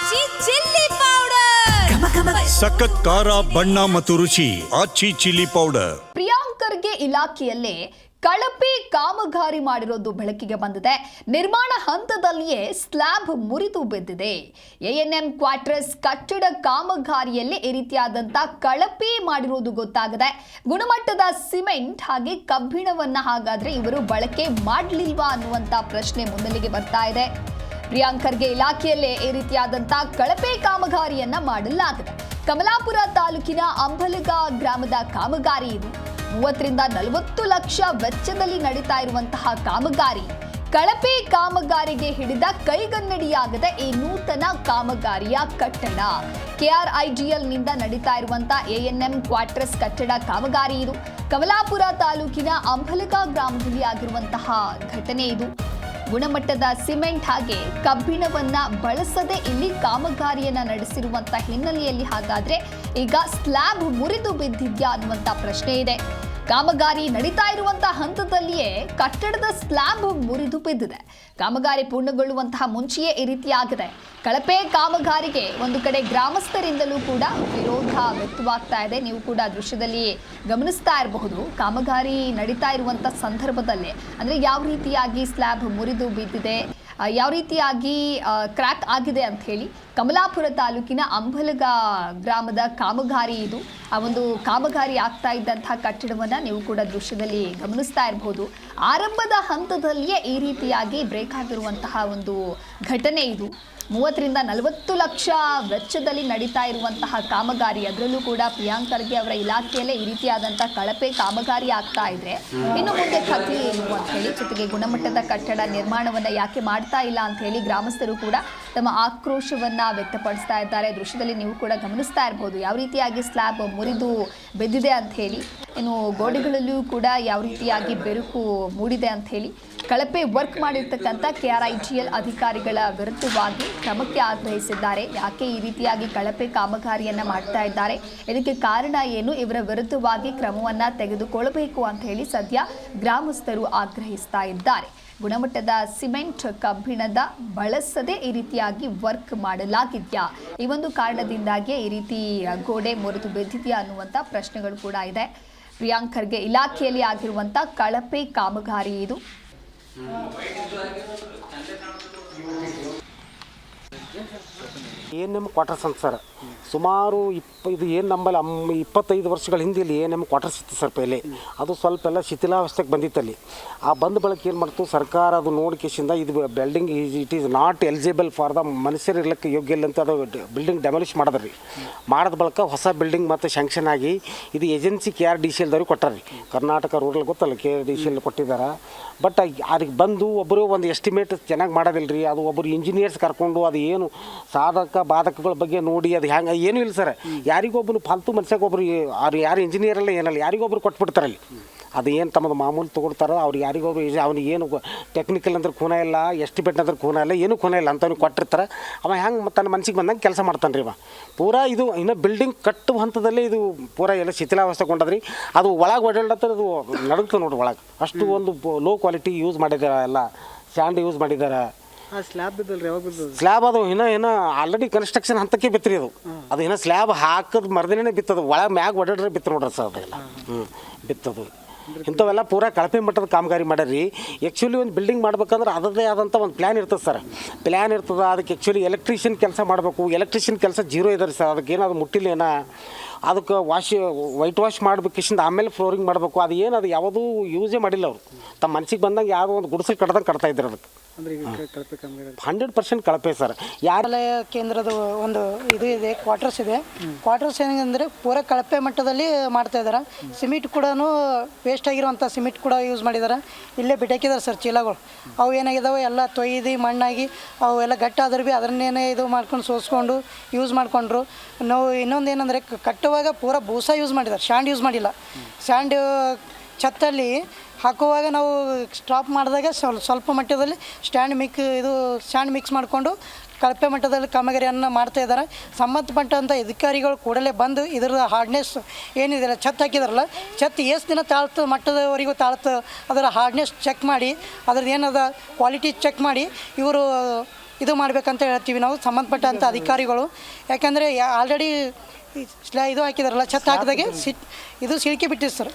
ಆಚಿ chilli powder ಸಖತ್ ಖಾರ ಬಣ್ಣ ಮತ್ತು ರುಚಿ ಆಚಿ ಚಿಲ್ಲಿ ಪೌಡರ್. ಪ್ರಿಯಾಂಕರ್ಗೆ ಇಲಾಖೆಯಲ್ಲೇ ಕಳಪೆ ಕಾಮಗಾರಿ ಮಾಡಿರೋದು ಬೆಳಕಿಗೆ ಬಂದಿದೆ. ನಿರ್ಮಾಣ ಹಂತದಲ್ಲಿಯೇ ಸ್ಲ್ಯಾಬ್ ಮುರಿದು ಬಿದ್ದಿದೆ. ಎಎನ್ಎಂ ಕ್ವಾರ್ಟರ್ಸ್ ಕಟ್ಟಡ ಕಾಮಗಾರಿಯಲ್ಲಿ ಈ ರೀತಿಯಾದಂಥ ಕಳಪೆ ಮಾಡಿರೋದು ಗೊತ್ತಾಗಿದೆ. ಗುಣಮಟ್ಟದ ಸಿಮೆಂಟ್ ಹಾಗೆ ಕಬ್ಬಿಣವನ್ನ ಹಾಗಾದ್ರೆ ಇವರು ಬಳಕೆ ಮಾಡಲಿಲ್ವಾ ಅನ್ನುವಂಥ ಪ್ರಶ್ನೆ ಮುನ್ನೆಲೆಗೆ ಬರ್ತಾ ಇದೆ. ಪ್ರಿಯಾಂಕರ್ಗೆ ಇಲಾಖೆಯಲ್ಲೇ ಈ ರೀತಿಯಾದಂಥ ಕಳಪೆ ಕಾಮಗಾರಿಯನ್ನ ಮಾಡಲಾಗಿದೆ. ಕಮಲಾಪುರ ತಾಲೂಕಿನ ಅಂಬಲಗ ಗ್ರಾಮದ ಕಾಮಗಾರಿ ಇದು. 30ರಿಂದ 40 ಲಕ್ಷ ವೆಚ್ಚದಲ್ಲಿ ನಡೀತಾ ಇರುವಂತಹ ಕಾಮಗಾರಿ. ಕಳಪೆ ಕಾಮಗಾರಿಗೆ ಹಿಡಿದ ಕೈಗನ್ನಡಿಯಾಗದ ಈ ನೂತನ ಕಾಮಗಾರಿಯ ಕಟ್ಟಡ ಕೆಆರ್ಐಜಿಎಲ್ ನಿಂದ ನಡೀತಾ ಇರುವಂತಹ ಎಎನ್ಎಂ ಕ್ವಾರ್ಟರ್ಸ್ ಕಟ್ಟಡ ಕಾಮಗಾರಿ ಇದು. ಕಮಲಾಪುರ ತಾಲೂಕಿನ ಅಂಬಲಗ ಗ್ರಾಮದಲ್ಲಿ ಆಗಿರುವಂತಹ ಘಟನೆ ಇದು. ಗುಣಮಟ್ಟದ ಸಿಮೆಂಟ್ ಹಾಗೆ ಕಬ್ಬಿಣವನ್ನ ಬಳಸದೆ ಇಲ್ಲಿ ಕಾಮಗಾರಿಯನ್ನ ನಡೆಸಿರುವಂತ ಹಿನ್ನೆಲೆಯಲ್ಲಿ ಹಾಗಾದ್ರೆ ಈಗ ಸ್ಲ್ಯಾಬ್ ಮುರಿದು ಬಿದ್ದಿದ್ಯಾ ಅನ್ನುವಂತ ಪ್ರಶ್ನೆ ಇದೆ. ಕಾಮಗಾರಿ ನಡೀತಾ ಇರುವಂತಹ ಹಂತದಲ್ಲಿಯೇ ಕಟ್ಟಡದ ಸ್ಲ್ಯಾಬ್ ಮುರಿದು ಬಿದ್ದಿದೆ. ಕಾಮಗಾರಿ ಪೂರ್ಣಗೊಳ್ಳುವಂತಹ ಮುಂಚೆಯೇ ಈ ರೀತಿಯಾಗಿದೆ. ಕಳಪೆ ಕಾಮಗಾರಿಗೆ ಒಂದು ಕಡೆ ಗ್ರಾಮಸ್ಥರಿಂದಲೂ ಕೂಡ ವಿರೋಧ ವ್ಯಕ್ತವಾಗ್ತಾ ಇದೆ. ನೀವು ಕೂಡ ದೃಶ್ಯದಲ್ಲಿ ಗಮನಿಸ್ತಾ ಇರಬಹುದು. ಕಾಮಗಾರಿ ನಡೀತಾ ಇರುವಂಥ ಸಂದರ್ಭದಲ್ಲೇ ಅಂದರೆ ಯಾವ ರೀತಿಯಾಗಿ ಸ್ಲ್ಯಾಬ್ ಮುರಿದು ಬಿದ್ದಿದೆ, ಯಾವ ರೀತಿಯಾಗಿ ಕ್ರ್ಯಾಕ್ ಆಗಿದೆ ಅಂತ ಹೇಳಿ ಕಮಲಾಪುರ ತಾಲೂಕಿನ ಅಂಬಲಗ ಗ್ರಾಮದ ಕಾಮಗಾರಿ ಇದು. ಆ ಒಂದು ಕಾಮಗಾರಿ ಆಗ್ತಾ ಇದ್ದಂತಹ ಕಟ್ಟಡವನ್ನು ನೀವು ಕೂಡ ದೃಶ್ಯದಲ್ಲಿ ಗಮನಿಸ್ತಾ ಇರಬಹುದು. ಆರಂಭದ ಹಂತದಲ್ಲಿಯೇ ಈ ರೀತಿಯಾಗಿ ಬ್ರೇಕ್ ಆಗಿರುವಂತಹ ಒಂದು ಘಟನೆ ಇದು. 30ರಿಂದ 40 ಲಕ್ಷ ವೆಚ್ಚದಲ್ಲಿ ನಡೀತಾ ಇರುವಂತಹ ಕಾಮಗಾರಿ, ಅದರಲ್ಲೂ ಕೂಡ ಪ್ರಿಯಾಂಕರ್ಗೆ ಅವರ ಇಲಾಖೆಯಲ್ಲೇ ಈ ರೀತಿಯಾದಂಥ ಕಳಪೆ ಕಾಮಗಾರಿ ಆಗ್ತಾ ಇದ್ರೆ ಇನ್ನು ಮುಂದೆ ಕಥೆ ಏನು ಅಂತ ಹೇಳಿ, ಜೊತೆಗೆ ಗುಣಮಟ್ಟದ ಕಟ್ಟಡ ನಿರ್ಮಾಣವನ್ನ ಯಾಕೆ ಮಾಡ್ತಾ ಇಲ್ಲ ಅಂತ ಹೇಳಿ ಗ್ರಾಮಸ್ಥರು ಕೂಡ ತಮ್ಮ ಆಕ್ರೋಶವನ್ನ ವ್ಯಕ್ತಪಡಿಸ್ತಾ ಇದ್ದಾರೆ. ದೃಶ್ಯದಲ್ಲಿ ನೀವು ಕೂಡ ಗಮನಿಸ್ತಾ ಇರಬಹುದು ಯಾವ ರೀತಿಯಾಗಿ ಸ್ಲ್ಯಾಬ್ ಮುರಿದು ಬೆದ್ದಿದೆ ಅಂತ ಹೇಳಿ. ಇನ್ನು ಗೋಡೆಗಳಲ್ಲಿಯೂ ಕೂಡ ಯಾವ ರೀತಿಯಾಗಿ ಬೆರುಕು ಮೂಡಿದೆ ಅಂತ ಹೇಳಿ ಕಳಪೆ ವರ್ಕ್ ಮಾಡಿರ್ತಕ್ಕಂಥ ಕೆಆರ್ಐಜಿಎಲ್ ಅಧಿಕಾರಿಗಳ ವಿರುದ್ಧವಾಗಿ ಕ್ರಮಕ್ಕೆ ಆಗ್ರಹಿಸಿದ್ದಾರೆ. ಯಾಕೆ ಈ ರೀತಿಯಾಗಿ ಕಳಪೆ ಕಾಮಗಾರಿಯನ್ನ ಮಾಡ್ತಾ ಇದ್ದಾರೆ, ಇದಕ್ಕೆ ಕಾರಣ ಏನು, ಇವರ ವಿರುದ್ಧವಾಗಿ ಕ್ರಮವನ್ನ ತೆಗೆದುಕೊಳ್ಳಬೇಕು ಅಂತ ಹೇಳಿ ಸದ್ಯ ಗ್ರಾಮಸ್ಥರು ಆಗ್ರಹಿಸ್ತಾ ಇದ್ದಾರೆ. ಗುಣಮಟ್ಟದ ಸಿಮೆಂಟ್ ಕಬ್ಬಿಣದ ಬಳಸದೆ ಈ ರೀತಿಯಾಗಿ ವರ್ಕ್ ಮಾಡಲಾಗಿದ್ಯಾ, ಈ ಒಂದು ಕಾರಣದಿಂದಾಗಿ ಈ ರೀತಿ ಗೋಡೆ ಮುರಿದು ಬಿದ್ದಿದೆಯಾ ಅನ್ನುವಂಥ ಪ್ರಶ್ನೆಗಳು ಕೂಡ ಇದೆ. ಪ್ರಿಯಾಂಕರ್ಗೆ ಇಲಾಖೆಯಲ್ಲಿ ಆಗಿರುವಂಥ ಕಳಪೆ ಕಾಮಗಾರಿ ಇದು. ಎಎನ್ಎಂ ಕ್ವಾರ್ಟರ್ಸ್ ಅಂತ ಸರ್, ಸುಮಾರು ಇದು ಏನು ನಮ್ಮಲ್ಲಿ 25 ವರ್ಷಗಳ ಹಿಂದೆ ಇಲ್ಲಿ ಎಎನ್ಎಂ ಕ್ವಾರ್ಟರ್ಸ್ ಇತ್ತು ಸರ್. ಪೈಲೆ ಅದು ಸ್ವಲ್ಪ ಎಲ್ಲ ಶಿಥಿಲಾವಸ್ಥೆಗೆ ಬಂದಿತ್ತಲ್ಲಿ. ಆ ಬಂದ ಬಳಕ ಏನು ಮಾಡ್ತು ಸರ್ಕಾರ, ಅದು ನೋಡಿಕೆಸಿಂದ ಇದು building it is not eligible for the ಮನುಷ್ಯರು ಇರ್ಲಿಕ್ಕೆ ಯೋಗ್ಯ ಇಲ್ಲ ಅಂತ ಅದು ಬಿಲ್ಡಿಂಗ್ ಡೆಮಾಲಿಷ್ ಮಾಡಿದ್ರಿ. ಮಾಡಿದ ಬಳಕ ಹೊಸ ಬಿಲ್ಡಿಂಗ್ ಮತ್ತು ಶಾಂಕ್ಷನ್ ಆಗಿ ಇದು ಏಜೆನ್ಸಿ KRDCL ಕೊಟ್ಟಾರ್ರಿ. ಕರ್ನಾಟಕ ರೂರಲ್ ಗೊತ್ತಲ್ಲ, KRDCL ಕೊಟ್ಟಿದ್ದಾರೆ. ಬಟ್ ಅದಕ್ಕೆ ಬಂದು ಒಬ್ಬರು ಒಂದು ಎಸ್ಟಿಮೇಟ್ ಚೆನ್ನಾಗಿ ಮಾಡೋದಿಲ್ಲ ರೀ. ಅದು ಒಬ್ಬರು ಇಂಜಿನಿಯರ್ಸ್ ಕರ್ಕೊಂಡು ಅದು ಏನು ಸಾಧಕ ಬಾಧಕಗಳ ಬಗ್ಗೆ ನೋಡಿ ಅದು ಹೆಂಗೆ ಏನೂ ಇಲ್ಲ ಸರ್. ಯಾರಿಗೊಬ್ಬರು ಫಾಲ್ತು ಮನುಷ್ಯಗೊಬ್ಬರು ಅವ್ರು ಯಾರು ಇಂಜಿನಿಯರೆಲ್ಲ ಏನಲ್ಲ ಯಾರಿಗೊಬ್ರು ಕೊಟ್ಬಿಡ್ತಾರಲ್ಲಿ. ಅದು ಏನು ತಮ್ಮದು ಮಾಮೂಲು ತೊಗೊಳ್ತಾರೋ ಅವ್ರು ಯಾರಿಗೊಬ್ರು ಅವ್ನಿಗೆ ಏನು ಟೆಕ್ನಿಕಲ್ ಅಂದ್ರೆ ಖೂನ ಇಲ್ಲ, ಎಸ್ಟಿಮೇಟ್ ಅಂದ್ರೆ ಖೂನ ಇಲ್ಲ, ಏನೂ ಖೂನ ಇಲ್ಲ ಅಂತವ್ನಿಗೆ ಕೊಟ್ಟಿರ್ತಾರೆ. ಅವ ಹೆಂಗೆ ತನ್ನ ಮನಸ್ಸಿಗೆ ಬಂದಂಗೆ ಕೆಲಸ ಮಾಡ್ತಾನೆ ರೀ. ಅವ ಪೂರಾ ಇದು ಇನ್ನು ಬಿಲ್ಡಿಂಗ್ ಕಟ್ಟುವ ಹಂತದಲ್ಲೇ ಇದು ಪೂರಾ ಎಲ್ಲ ಶಿಥಿಲಾವಸ್ಥೆಗೊಂಡದ್ರಿ. ಅದು ಒಳಗೆ ಓಡಾಡ್ಲತ್ತ ಅದು ನಡುಗ್ತದೆ ನೋಡ್ರಿ ಒಳಗೆ. ಅಷ್ಟು ಒಂದು ಲೋ ಕ್ವಾಲಿಟಿ ಯೂಸ್ ಮಾಡಿದ್ದಾರೆ, ಎಲ್ಲ ಸ್ಯಾಂಡ್ ಯೂಸ್ ಮಾಡಿದ್ದಾರೆ. ಸ್ಲ್ಯಾಬ್ ಅದು ಇನ್ನೂ ಆಲ್ರೆಡಿ ಕನ್ಸ್ಟ್ರಕ್ಷನ್ ಹಂತಕ್ಕೆ ಬಿತ್ತರಿ. ಅದು ಇನ್ನೂ ಸ್ಲ್ಯಾಬ್ ಹಾಕಿದ ಮರದಿನೇ ಬಿತ್ತದು, ಒಳಗೆ ಮ್ಯಾಗ ಓಡಾಡ್ರೆ ಬಿತ್ತು ನೋಡ್ರಿ ಸರ್. ಅದೆಲ್ಲ ಬಿತ್ತದು ಇಂಥವೆಲ್ಲ ಪೂರಾ ಕಳಪೆ ಮಟ್ಟದ ಕಾಮಗಾರಿ ಮಾಡ್ಯಾರ್ರಿ. ಆ್ಯಕ್ಚುಲಿ ಒಂದು ಬಿಲ್ಡಿಂಗ್ ಮಾಡ್ಬೇಕಂದ್ರೆ ಅದರದೇ ಆದಂಥ ಒಂದು ಪ್ಲ್ಯಾನ್ ಇರ್ತದೆ ಸರ್. ಪ್ಲ್ಯಾನ್ ಇರ್ತದೆ. ಅದಕ್ಕೆ ಆ್ಯಕ್ಚುಲಿ ಎಲೆಕ್ಟ್ರಿಷಿಯನ್ ಕೆಲಸ ಮಾಡಬೇಕು. ಎಲೆಕ್ಟ್ರಿಷಿಯನ್ ಕೆಲಸ ಜೀರೋ ಇದ್ದಾರೆ ಸರ್. ಅದಕ್ಕೆ ಏನಾದ್ರು ಮುಟ್ಟಿಲ್ಲ ಏನೋ ಅದಕ್ಕೆ ವೈಟ್ ವಾಶ್ ಮಾಡ್ಬೇಕಿಂದ ಆಮೇಲೆ ಫ್ಲೋರಿಂಗ್ ಮಾಡಬೇಕು. ಅದು ಏನು ಅದು ಯಾವುದೂ ಯೂಸೇ ಮಾಡಿಲ್ಲ ಅವರು. ತಮ್ಮ ಮನಸ್ಸಿಗೆ ಬಂದಂಗೆ ಯಾವುದೋ ಒಂದು ಗುಡಿಸಲು ಕಟ್ದಂಗೆ ಕಟ್ತಾ ಇದ್ದಾರೆ. ಅದಕ್ಕೆ 100% ಕಳಪೆ ಸರ್. ನ್ಯಾಯಾಲಯ ಕೇಂದ್ರದ ಒಂದು ಇದು ಇದೆ, ಕ್ವಾರ್ಟರ್ಸ್ ಇದೆ. ಕ್ವಾರ್ಟರ್ಸ್ ಏನಂದರೆ ಪೂರ ಕಳಪೆ ಮಟ್ಟದಲ್ಲಿ ಮಾಡ್ತಾ ಇದ್ದಾರೆ. ಸಿಮೆಂಟ್ ಕೂಡ ವೇಸ್ಟ್ ಆಗಿರುವಂಥ ಸಿಮೆಂಟ್ ಕೂಡ ಯೂಸ್ ಮಾಡಿದ್ದಾರೆ. ಇಲ್ಲೇ ಬಿಟ್ಟಾಕಿದ್ದಾರೆ ಸರ್ ಚೀಲಗಳು. ಅವು ಏನಾಗಿದ್ದಾವೆ ಎಲ್ಲ ತೊಯ್ದು ಮಣ್ಣಾಗಿ ಅವು ಎಲ್ಲ ಗಟ್ಟಾದ್ರೆ ಭೀ ಅದನ್ನೇನೆ ಇದು ಮಾಡ್ಕೊಂಡು ಸೋಸ್ಕೊಂಡು ಯೂಸ್ ಮಾಡಿಕೊಂಡ್ರು. ನಾವು ಇನ್ನೊಂದು ಏನಂದರೆ ಕಟ್ಟುವಾಗ ಪೂರ ಬೂಸ ಯೂಸ್ ಮಾಡಿದ್ದಾರೆ, ಸ್ಯಾಂಡ್ ಯೂಸ್ ಮಾಡಿಲ್ಲ. ಸ್ಯಾಂಡ್ ಛತ್ತಲ್ಲಿ ಹಾಕುವಾಗ ನಾವು ಸ್ಟಾಪ್ ಮಾಡಿದಾಗ ಸ್ವಲ್ಪ ಮಟ್ಟದಲ್ಲಿ ಸ್ಯಾಂಡ್ ಮಿಕ್ಸ್ ಮಾಡಿಕೊಂಡು ಕಳಪೆ ಮಟ್ಟದಲ್ಲಿ ಕಾಮಗಾರಿಯನ್ನು ಮಾಡ್ತಾ ಇದ್ದಾರೆ. ಸಂಬಂಧಪಟ್ಟಂಥ ಅಧಿಕಾರಿಗಳು ಕೂಡಲೇ ಬಂದು ಇದರ ಹಾರ್ಡ್ನೆಸ್ ಏನಿದೆ ಛತ್ ಹಾಕಿದಾರಲ್ಲ, ಛತ್ ಎಷ್ಟು ದಿನ ತಾಳ್ತು ಮಟ್ಟದವರೆಗೂ ತಾಳ್ತು ಅದರ ಹಾರ್ಡ್ನೆಸ್ ಚೆಕ್ ಮಾಡಿ ಅದ್ರದ್ದು ಏನದ ಕ್ವಾಲಿಟಿ ಚೆಕ್ ಮಾಡಿ ಇವರು ಇದು ಮಾಡಬೇಕಂತ ಹೇಳ್ತೀವಿ ನಾವು ಸಂಬಂಧಪಟ್ಟಂಥ ಅಧಿಕಾರಿಗಳು. ಯಾಕಂದರೆ ಆಲ್ರೆಡಿ ಇದು ಹಾಕಿದಾರಲ್ಲ, ಛತ್ ಹಾಕಿದಾಗೆ ಇದು ಸಿಳ್ಕಿ ಬಿಟ್ಟಿದೆ ಸರ್.